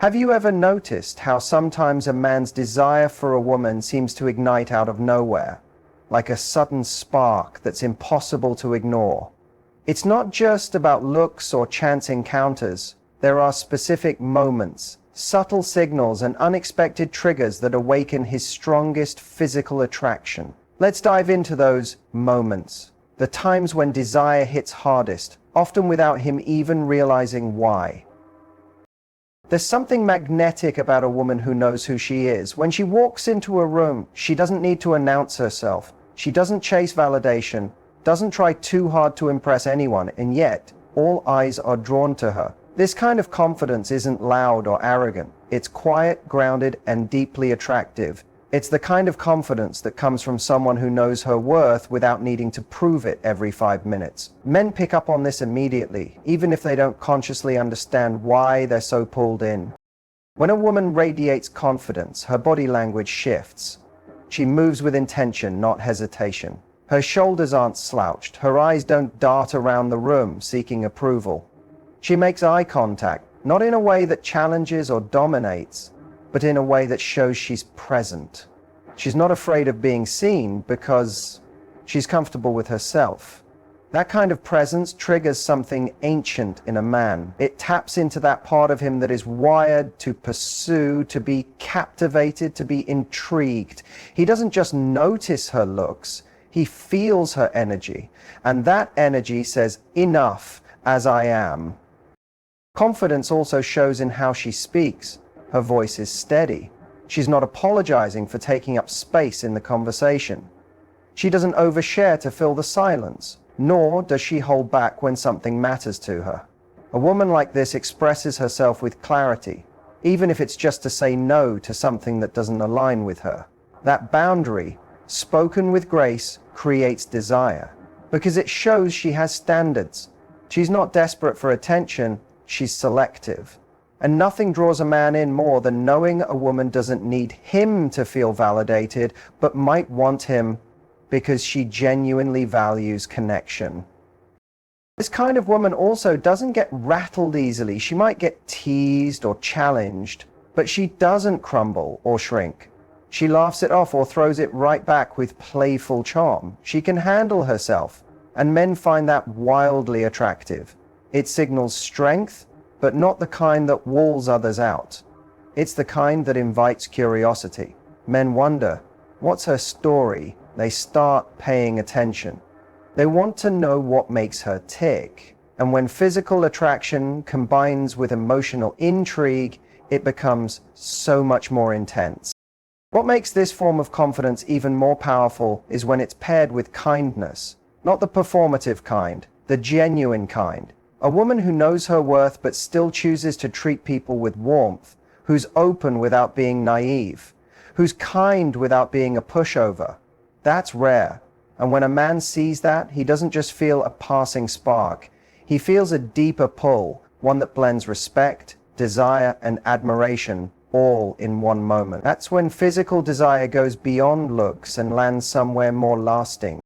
Have you ever noticed how sometimes a man's desire for a woman seems to ignite out of nowhere, like a sudden spark that's impossible to ignore? It's not just about looks or chance encounters. There are specific moments, subtle signals, and unexpected triggers that awaken his strongest physical attraction. Let's dive into those moments, the times when desire hits hardest, often without him even realizing why. There's something magnetic about a woman who knows who she is. When she walks into a room, she doesn't need to announce herself. She doesn't chase validation, doesn't try too hard to impress anyone, and yet all eyes are drawn to her. This kind of confidence isn't loud or arrogant. It's quiet, grounded, and deeply attractive. It's the kind of confidence that comes from someone who knows her worth without needing to prove it every 5 minutes. Men pick up on this immediately, even if they don't consciously understand why they're so pulled in. When a woman radiates confidence, her body language shifts. She moves with intention, not hesitation. Her shoulders aren't slouched. Her eyes don't dart around the room seeking approval. She makes eye contact, not in a way that challenges or dominates, but in a way that shows she's present. She's not afraid of being seen because she's comfortable with herself. That kind of presence triggers something ancient in a man. It taps into that part of him that is wired to pursue, to be captivated, to be intrigued. He doesn't just notice her looks, he feels her energy. And that energy says, "Enough as I am." Confidence also shows in how she speaks. Her voice is steady. She's not apologizing for taking up space in the conversation. She doesn't overshare to fill the silence, nor does she hold back when something matters to her. A woman like this expresses herself with clarity, even if it's just to say no to something that doesn't align with her. That boundary, spoken with grace, creates desire, because it shows she has standards. She's not desperate for attention, she's selective. And nothing draws a man in more than knowing a woman doesn't need him to feel validated, but might want him because she genuinely values connection. This kind of woman also doesn't get rattled easily. She might get teased or challenged, but she doesn't crumble or shrink. She laughs it off or throws it right back with playful charm. She can handle herself, and men find that wildly attractive. It signals strength, but not the kind that walls others out. It's the kind that invites curiosity. Men wonder, what's her story? They start paying attention. They want to know what makes her tick. And when physical attraction combines with emotional intrigue, it becomes so much more intense. What makes this form of confidence even more powerful is when it's paired with kindness. Not the performative kind, the genuine kind. A woman who knows her worth but still chooses to treat people with warmth, who's open without being naive, who's kind without being a pushover. That's rare. And when a man sees that, he doesn't just feel a passing spark. He feels a deeper pull, one that blends respect, desire, and admiration, all in one moment. That's when physical desire goes beyond looks and lands somewhere more lasting.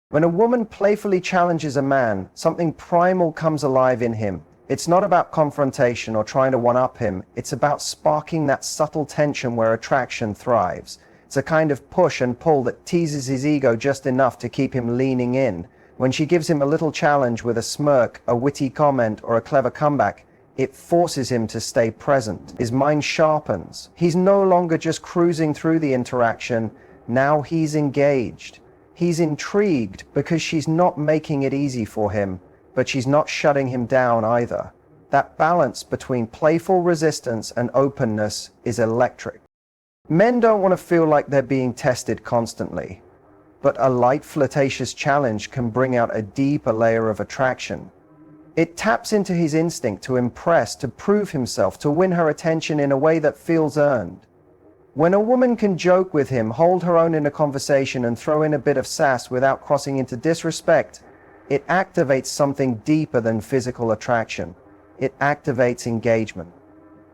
When a woman playfully challenges a man, something primal comes alive in him. It's not about confrontation or trying to one-up him. It's about sparking that subtle tension where attraction thrives. It's a kind of push and pull that teases his ego just enough to keep him leaning in. When she gives him a little challenge with a smirk, a witty comment, or a clever comeback, it forces him to stay present. His mind sharpens. He's no longer just cruising through the interaction. Now he's engaged. He's intrigued because she's not making it easy for him, but she's not shutting him down either. That balance between playful resistance and openness is electric. Men don't want to feel like they're being tested constantly, but a light flirtatious challenge can bring out a deeper layer of attraction. It taps into his instinct to impress, to prove himself, to win her attention in a way that feels earned. When a woman can joke with him, hold her own in a conversation, and throw in a bit of sass without crossing into disrespect, it activates something deeper than physical attraction. It activates engagement.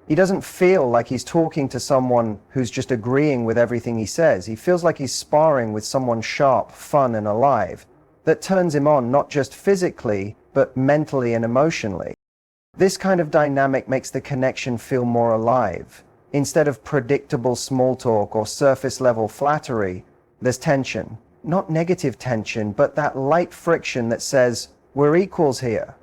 He doesn't feel like he's talking to someone who's just agreeing with everything he says. He feels like he's sparring with someone sharp, fun, and alive, that turns him on not just physically, but mentally and emotionally. This kind of dynamic makes the connection feel more alive. Instead of predictable small talk or surface level flattery, there's tension. Not negative tension, but that light friction that says, we're equals here.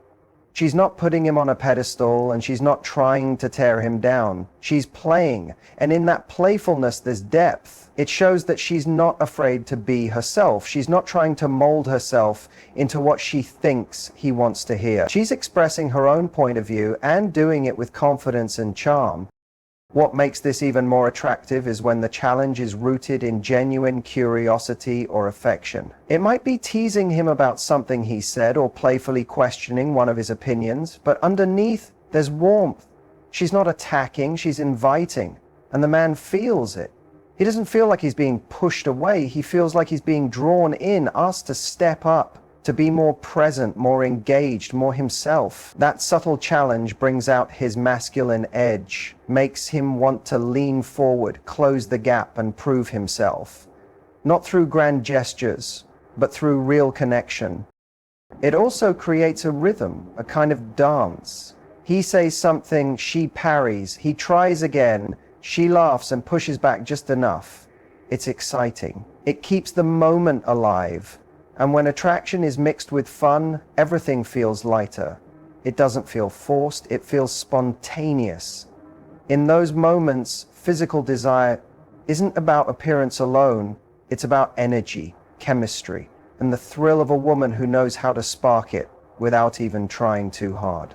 She's not putting him on a pedestal, and she's not trying to tear him down. She's playing, and in that playfulness there's depth. It shows that she's not afraid to be herself. She's not trying to mold herself into what she thinks he wants to hear. She's expressing her own point of view and doing it with confidence and charm. What makes this even more attractive is when the challenge is rooted in genuine curiosity or affection. It might be teasing him about something he said or playfully questioning one of his opinions, but underneath there's warmth. She's not attacking, she's inviting, and the man feels it. He doesn't feel like he's being pushed away, he feels like he's being drawn in, asked to step up, to be more present, more engaged, more himself. That subtle challenge brings out his masculine edge, makes him want to lean forward, close the gap, and prove himself. Not through grand gestures, but through real connection. It also creates a rhythm, a kind of dance. He says something, she parries, he tries again, she laughs and pushes back just enough. It's exciting. It keeps the moment alive. And when attraction is mixed with fun, everything feels lighter. It doesn't feel forced, it feels spontaneous. In those moments, physical desire isn't about appearance alone, it's about energy, chemistry, and the thrill of a woman who knows how to spark it without even trying too hard.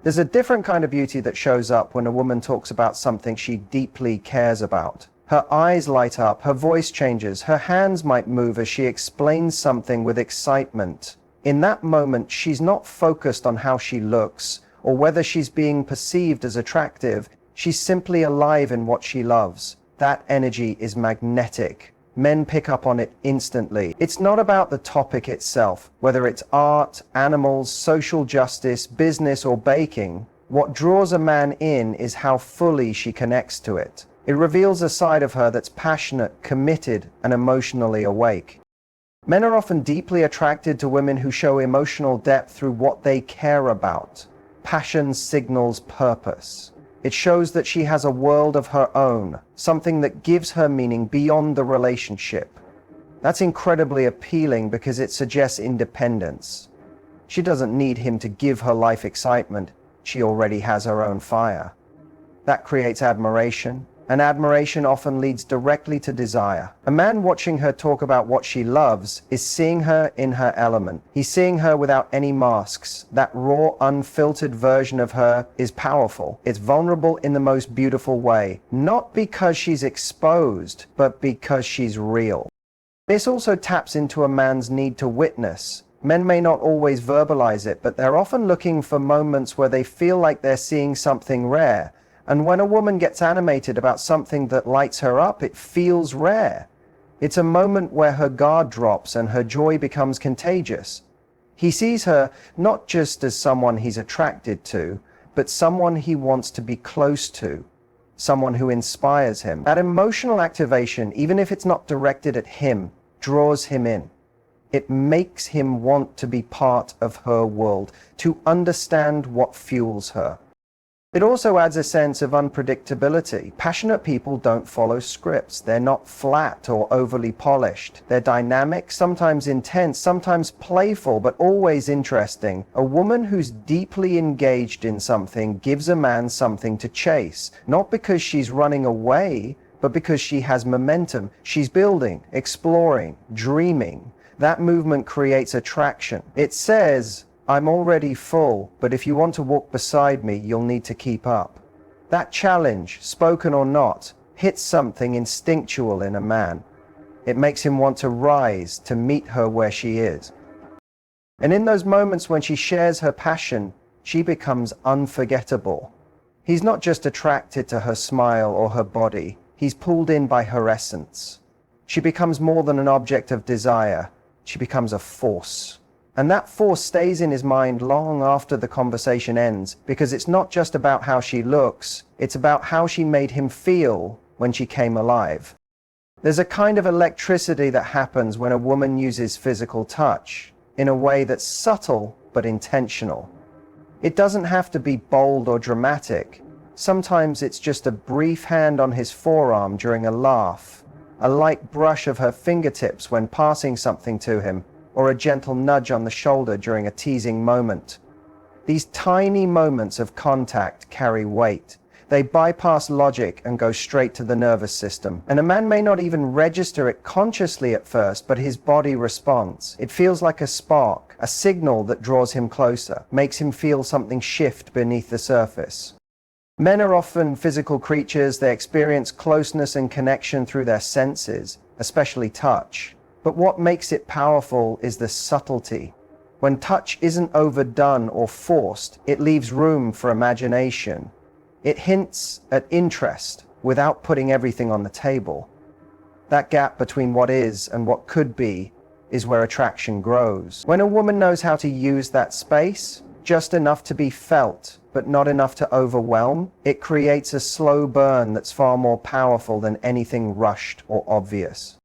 There's a different kind of beauty that shows up when a woman talks about something she deeply cares about. Her eyes light up, her voice changes, her hands might move as she explains something with excitement. In that moment, she's not focused on how she looks or whether she's being perceived as attractive. She's simply alive in what she loves. That energy is magnetic. Men pick up on it instantly. It's not about the topic itself, whether it's art, animals, social justice, business, or baking. What draws a man in is how fully she connects to it. It reveals a side of her that's passionate, committed, and emotionally awake. Men are often deeply attracted to women who show emotional depth through what they care about. Passion signals purpose. It shows that she has a world of her own, something that gives her meaning beyond the relationship. That's incredibly appealing because it suggests independence. She doesn't need him to give her life excitement. She already has her own fire. That creates admiration. And admiration often leads directly to desire. A man watching her talk about what she loves is seeing her in her element. He's seeing her without any masks. That raw, unfiltered version of her is powerful. It's vulnerable in the most beautiful way. Not because she's exposed, but because she's real. This also taps into a man's need to witness. Men may not always verbalize it, but they're often looking for moments where they feel like they're seeing something rare. And when a woman gets animated about something that lights her up, it feels rare. It's a moment where her guard drops and her joy becomes contagious. He sees her not just as someone he's attracted to, but someone he wants to be close to, someone who inspires him. That emotional activation, even if it's not directed at him, draws him in. It makes him want to be part of her world, to understand what fuels her. It also adds a sense of unpredictability. Passionate people don't follow scripts. They're not flat or overly polished. They're dynamic, sometimes intense, sometimes playful, but always interesting. A woman who's deeply engaged in something gives a man something to chase, not because she's running away, but because she has momentum. She's building, exploring, dreaming. That movement creates attraction. It says, I'm already full, but if you want to walk beside me, you'll need to keep up. That challenge, spoken or not, hits something instinctual in a man. It makes him want to rise, to meet her where she is. And in those moments when she shares her passion, she becomes unforgettable. He's not just attracted to her smile or her body, he's pulled in by her essence. She becomes more than an object of desire, she becomes a force. And that force stays in his mind long after the conversation ends, because it's not just about how she looks, it's about how she made him feel when she came alive. There's a kind of electricity that happens when a woman uses physical touch, in a way that's subtle but intentional. It doesn't have to be bold or dramatic. Sometimes it's just a brief hand on his forearm during a laugh, a light brush of her fingertips when passing something to him, or a gentle nudge on the shoulder during a teasing moment. These tiny moments of contact carry weight. They bypass logic and go straight to the nervous system. And a man may not even register it consciously at first, but his body responds. It feels like a spark, a signal that draws him closer, makes him feel something shift beneath the surface. Men are often physical creatures. They experience closeness and connection through their senses, especially touch. But what makes it powerful is the subtlety. When touch isn't overdone or forced, it leaves room for imagination. It hints at interest without putting everything on the table. That gap between what is and what could be is where attraction grows. When a woman knows how to use that space, just enough to be felt, but not enough to overwhelm, it creates a slow burn that's far more powerful than anything rushed or obvious.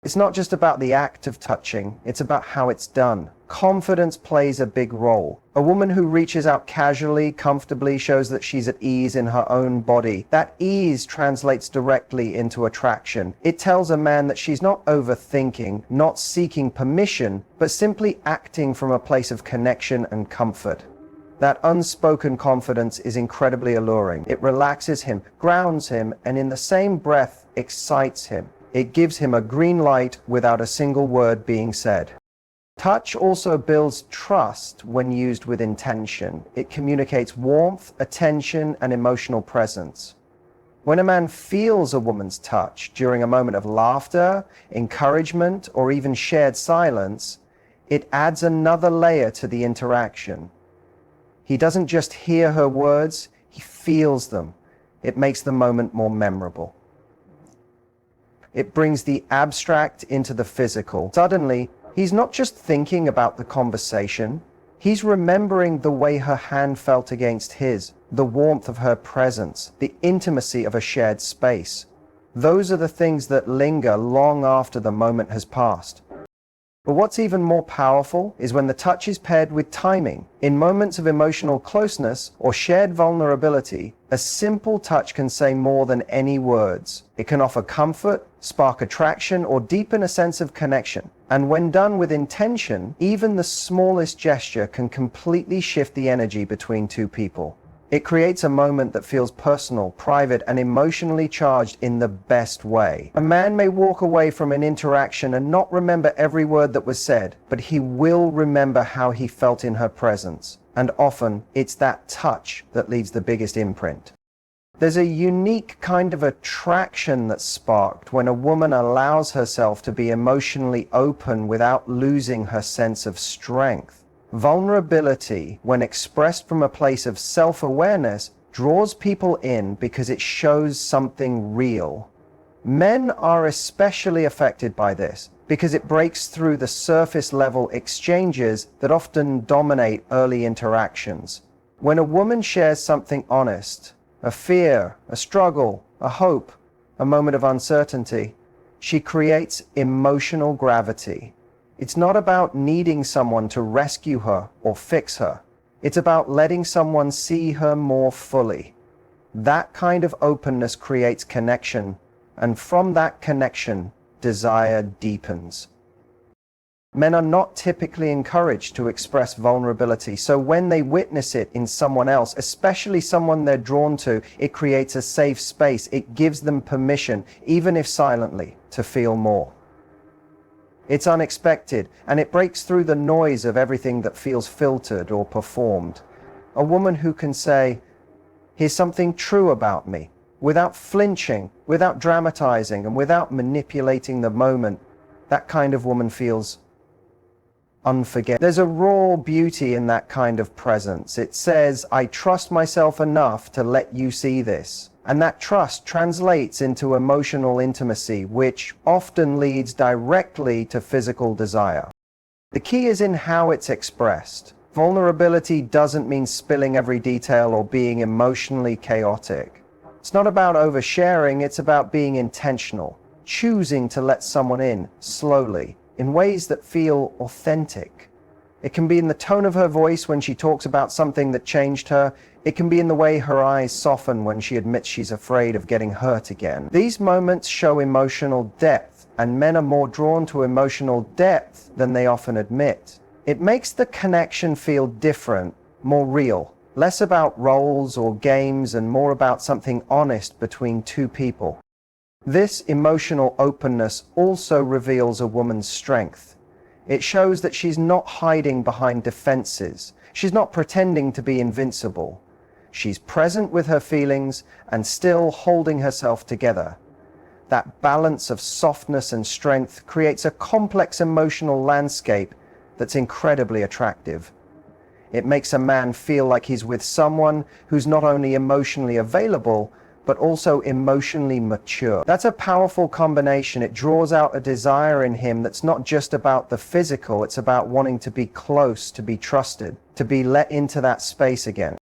It's not just about the act of touching, it's about how it's done. Confidence plays a big role. A woman who reaches out casually, comfortably, shows that she's at ease in her own body. That ease translates directly into attraction. It tells a man that she's not overthinking, not seeking permission, but simply acting from a place of connection and comfort. That unspoken confidence is incredibly alluring. It relaxes him, grounds him, and in the same breath excites him. It gives him a green light without a single word being said. Touch also builds trust when used with intention. It communicates warmth, attention, and emotional presence. When a man feels a woman's touch during a moment of laughter, encouragement, or even shared silence, it adds another layer to the interaction. He doesn't just hear her words, he feels them. It makes the moment more memorable. It brings the abstract into the physical. Suddenly, he's not just thinking about the conversation, he's remembering the way her hand felt against his, the warmth of her presence, the intimacy of a shared space. Those are the things that linger long after the moment has passed. But what's even more powerful is when the touch is paired with timing. In moments of emotional closeness or shared vulnerability, a simple touch can say more than any words. It can offer comfort, spark attraction, or deepen a sense of connection. And when done with intention, even the smallest gesture can completely shift the energy between two people. It creates a moment that feels personal, private, and emotionally charged in the best way. A man may walk away from an interaction and not remember every word that was said, but he will remember how he felt in her presence. And often, it's that touch that leaves the biggest imprint. There's a unique kind of attraction that's sparked when a woman allows herself to be emotionally open without losing her sense of strength. Vulnerability, when expressed from a place of self-awareness, draws people in because it shows something real. Men are especially affected by this because it breaks through the surface-level exchanges that often dominate early interactions. When a woman shares something honest, a fear, a struggle, a hope, a moment of uncertainty, she creates emotional gravity. It's not about needing someone to rescue her or fix her. It's about letting someone see her more fully. That kind of openness creates connection, and from that connection, desire deepens. Men are not typically encouraged to express vulnerability, so when they witness it in someone else, especially someone they're drawn to, it creates a safe space. It gives them permission, even if silently, to feel more. It's unexpected, and it breaks through the noise of everything that feels filtered or performed. A woman who can say, "Here's something true about me," without flinching, without dramatizing, and without manipulating the moment, that kind of woman feels unforgettable. There's a raw beauty in that kind of presence. It says, "I trust myself enough to let you see this." And that trust translates into emotional intimacy, which often leads directly to physical desire. The key is in how it's expressed. Vulnerability doesn't mean spilling every detail or being emotionally chaotic. It's not about oversharing, it's about being intentional, choosing to let someone in slowly, in ways that feel authentic. It can be in the tone of her voice when she talks about something that changed her. It can be in the way her eyes soften when she admits she's afraid of getting hurt again. These moments show emotional depth, and men are more drawn to emotional depth than they often admit. It makes the connection feel different, more real, less about roles or games and more about something honest between two people. This emotional openness also reveals a woman's strength. It shows that she's not hiding behind defenses. She's not pretending to be invincible. She's present with her feelings and still holding herself together. That balance of softness and strength creates a complex emotional landscape that's incredibly attractive. It makes a man feel like he's with someone who's not only emotionally available, but also emotionally mature. That's a powerful combination. It draws out a desire in him that's not just about the physical, it's about wanting to be close, to be trusted, to be let into that space again.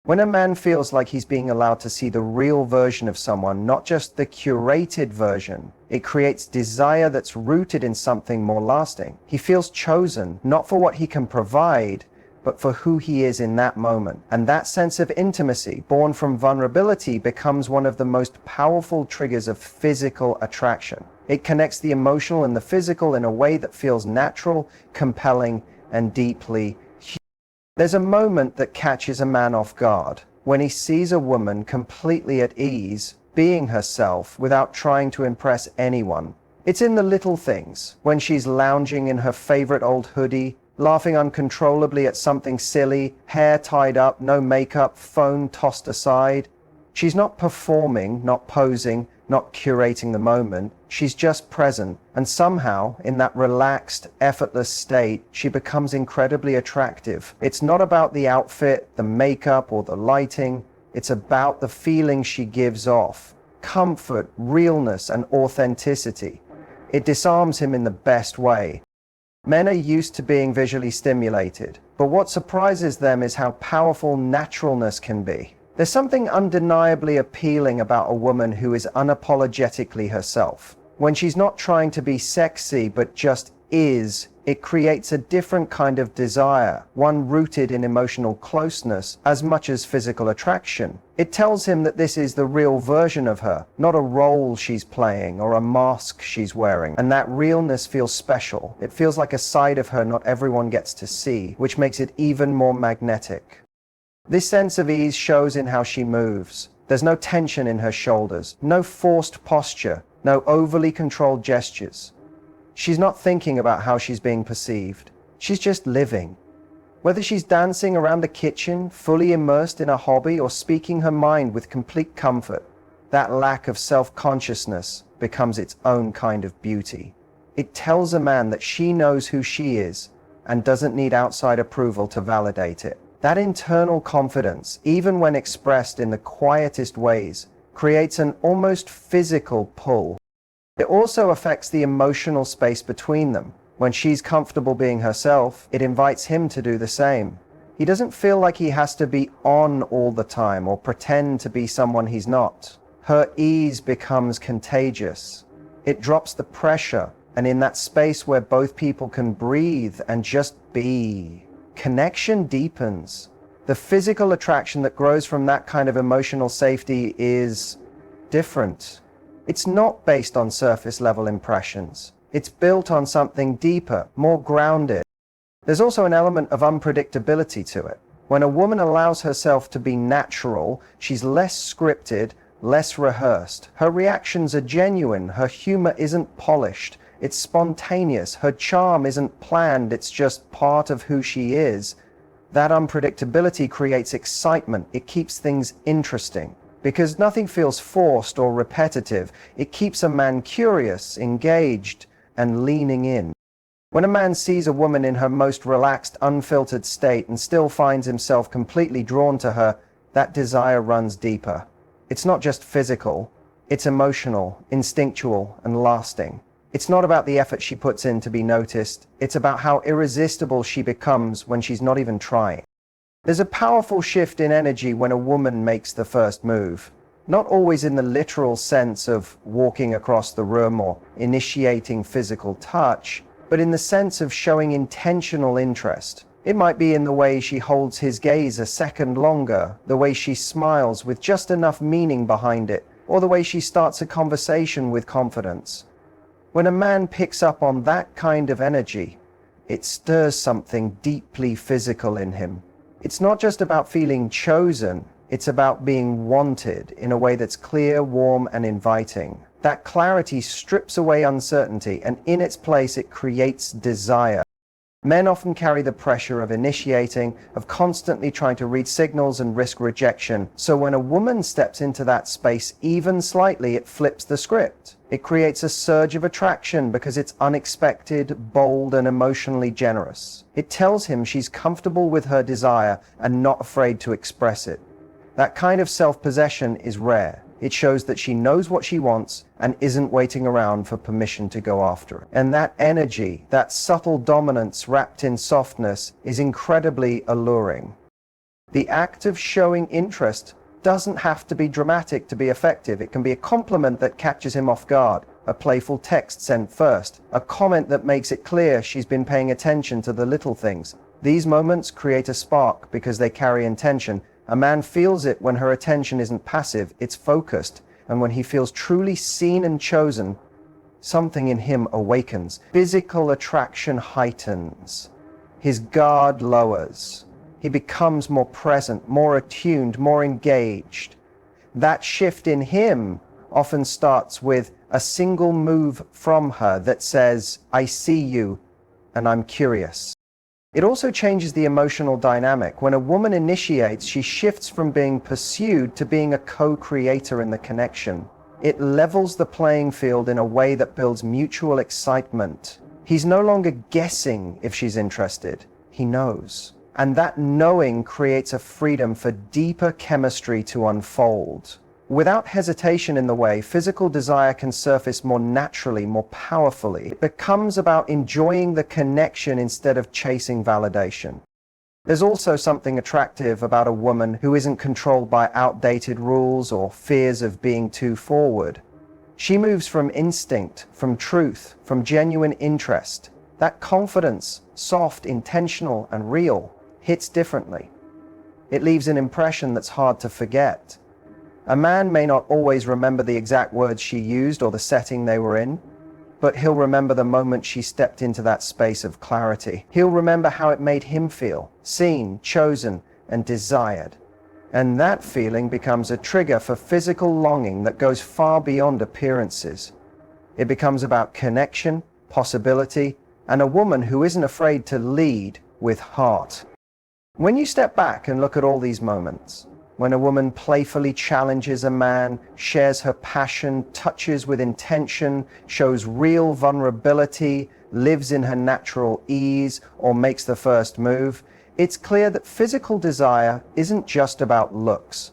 When a man feels like he's being allowed to see the real version of someone, not just the curated version, it creates desire that's rooted in something more lasting. He feels chosen, not for what he can provide, but for who he is in that moment. And that sense of intimacy, born from vulnerability, becomes one of the most powerful triggers of physical attraction. It connects the emotional and the physical in a way that feels natural, compelling, and deeply human. There's a moment that catches a man off guard, when he sees a woman completely at ease, being herself without trying to impress anyone. It's in the little things, when she's lounging in her favorite old hoodie, laughing uncontrollably at something silly, hair tied up, no makeup, phone tossed aside. She's not performing, not posing, not curating the moment. She's just present. And somehow, in that relaxed, effortless state, she becomes incredibly attractive. It's not about the outfit, the makeup, or the lighting. It's about the feeling she gives off. Comfort, realness, and authenticity. It disarms him in the best way. Men are used to being visually stimulated, but what surprises them is how powerful naturalness can be. There's something undeniably appealing about a woman who is unapologetically herself. When she's not trying to be sexy but just is, it creates a different kind of desire, one rooted in emotional closeness as much as physical attraction. It tells him that this is the real version of her, not a role she's playing or a mask she's wearing. And that realness feels special. It feels like a side of her not everyone gets to see, which makes it even more magnetic. This sense of ease shows in how she moves. There's no tension in her shoulders, no forced posture, no overly controlled gestures. She's not thinking about how she's being perceived. She's just living. Whether she's dancing around the kitchen, fully immersed in a hobby, or speaking her mind with complete comfort, that lack of self-consciousness becomes its own kind of beauty. It tells a man that she knows who she is and doesn't need outside approval to validate it. That internal confidence, even when expressed in the quietest ways, creates an almost physical pull. It also affects the emotional space between them. When she's comfortable being herself, it invites him to do the same. He doesn't feel like he has to be on all the time or pretend to be someone he's not. Her ease becomes contagious. It drops the pressure, and in that space where both people can breathe and just be, connection deepens. The physical attraction that grows from that kind of emotional safety is different. It's not based on surface-level impressions. It's built on something deeper, more grounded. There's also an element of unpredictability to it. When a woman allows herself to be natural, she's less scripted, less rehearsed. Her reactions are genuine. Her humor isn't polished. It's spontaneous. Her charm isn't planned. It's just part of who she is. That unpredictability creates excitement. It keeps things interesting. Because nothing feels forced or repetitive, it keeps a man curious, engaged, and leaning in. When a man sees a woman in her most relaxed, unfiltered state and still finds himself completely drawn to her, that desire runs deeper. It's not just physical, it's emotional, instinctual, and lasting. It's not about the effort she puts in to be noticed, it's about how irresistible she becomes when she's not even trying. There's a powerful shift in energy when a woman makes the first move. Not always in the literal sense of walking across the room or initiating physical touch, but in the sense of showing intentional interest. It might be in the way she holds his gaze a second longer, the way she smiles with just enough meaning behind it, or the way she starts a conversation with confidence. When a man picks up on that kind of energy, it stirs something deeply physical in him. It's not just about feeling chosen, it's about being wanted in a way that's clear, warm, and inviting. That clarity strips away uncertainty, and in its place it creates desire. Men often carry the pressure of initiating, of constantly trying to read signals and risk rejection. So when a woman steps into that space even slightly, it flips the script. It creates a surge of attraction because it's unexpected, bold, and emotionally generous. It tells him she's comfortable with her desire and not afraid to express it. That kind of self-possession is rare. It shows that she knows what she wants and isn't waiting around for permission to go after it. And that energy, that subtle dominance wrapped in softness, is incredibly alluring. The act of showing interest doesn't have to be dramatic to be effective. It can be a compliment that catches him off guard, a playful text sent first, a comment that makes it clear she's been paying attention to the little things. These moments create a spark because they carry intention. A man feels it when her attention isn't passive, it's focused, and when he feels truly seen and chosen, something in him awakens. Physical attraction heightens. His guard lowers. He becomes more present, more attuned, more engaged. That shift in him often starts with a single move from her that says, "I see you, and I'm curious." It also changes the emotional dynamic. When a woman initiates, she shifts from being pursued to being a co-creator in the connection. It levels the playing field in a way that builds mutual excitement. He's no longer guessing if she's interested. He knows. And that knowing creates a freedom for deeper chemistry to unfold. Without hesitation in the way, physical desire can surface more naturally, more powerfully. It becomes about enjoying the connection instead of chasing validation. There's also something attractive about a woman who isn't controlled by outdated rules or fears of being too forward. She moves from instinct, from truth, from genuine interest. That confidence, soft, intentional, and real, hits differently. It leaves an impression that's hard to forget. A man may not always remember the exact words she used or the setting they were in, but he'll remember the moment she stepped into that space of clarity. He'll remember how it made him feel, seen, chosen, and desired. And that feeling becomes a trigger for physical longing that goes far beyond appearances. It becomes about connection, possibility, and a woman who isn't afraid to lead with heart. When you step back and look at all these moments, when a woman playfully challenges a man, shares her passion, touches with intention, shows real vulnerability, lives in her natural ease, or makes the first move, it's clear that physical desire isn't just about looks.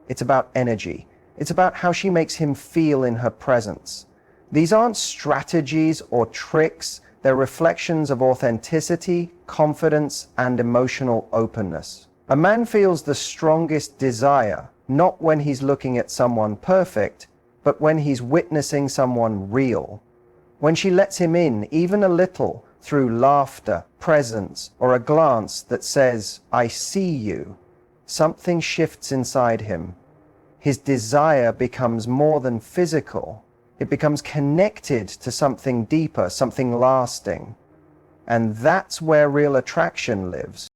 It's about energy. It's about how she makes him feel in her presence. These aren't strategies or tricks. They're reflections of authenticity, confidence, and emotional openness. A man feels the strongest desire, not when he's looking at someone perfect, but when he's witnessing someone real. When she lets him in, even a little, through laughter, presence, or a glance that says, "I see you," something shifts inside him. His desire becomes more than physical. It becomes connected to something deeper, something lasting. And that's where real attraction lives.